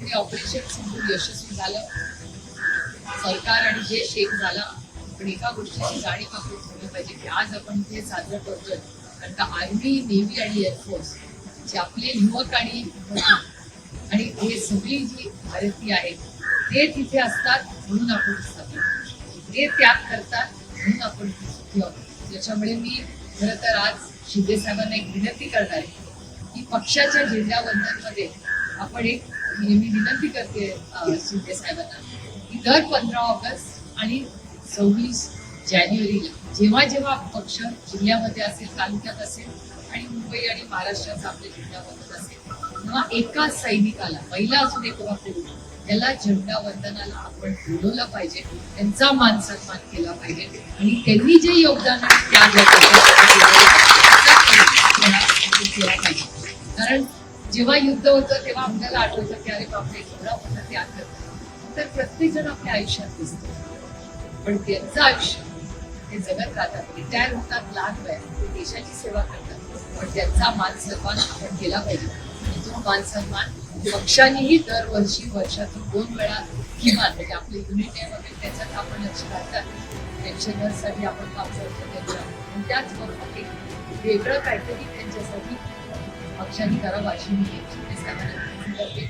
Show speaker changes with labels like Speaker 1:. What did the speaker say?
Speaker 1: हे ऑपरेशन समजून यशस्वी झालं, सरकार आणि देश एक झाला. पण एका गोष्टीची जाणीव आपण ठेवली पाहिजे की आज आपण इथे साजरं करतोय कारण का आर्मी, नेव्ही आणि एअरफोर्स जे आपले युवक आणि हे सगळी जी भारतीय आहेत ते तिथे असतात म्हणून आपण असतात, ते त्याग करतात म्हणून आपण सुखी आहोत. त्याच्यामुळे मी खरं तर आज शिंदे साहेबांना एक विनंती करणार आहे की पक्षाच्या झेंडावंदनमध्ये आपण एक मी विनंती करते शिंदे साहेबांना की दर 15 ऑगस्ट आणि 26 जानेवारीला जेव्हा जेव्हा पक्ष जिल्ह्यामध्ये असेल, तालुक्यात असेल आणि मुंबई आणि महाराष्ट्राचा आपल्या झेंडावंदन असेल तेव्हा एका सैनिकाला, महिला असू दे किंवा पुरुष, त्याला झेंडावंदनाला आपण बोलवलं पाहिजे, त्यांचा मान सन्मान केला पाहिजे आणि त्यांनी जे योगदान आणि त्याग केला पाहिजे. कारण जेव्हा युद्ध होतं तेव्हा आपल्याला आठवतं की अरे बापरे केवढा मोठा त्याग करतात, तर प्रत्येक जण आपल्या आयुष्यात दिसतो पण त्यांचं आयुष्य ते जगत राहतात, रिटायर होतात लहान वयात, ते देशाची सेवा करतात, पण त्यांचा मान सन्मान आपण केला पाहिजे. आणि तो मान सन्मान पक्षानेही दरवर्षी वर्षातून 2 वेळा किमान म्हणजे आपलं युनिट आहे वगैरे त्याच्यात आपण लक्ष घालतात. पेन्शनर्ससाठी आपण काम करतो त्यांच्या, त्याचबरोबर एक वेगळं काहीतरी त्यांच्यासाठी पक्षाने करावं अशी मी शिंदे साहेबांना विनंती करते.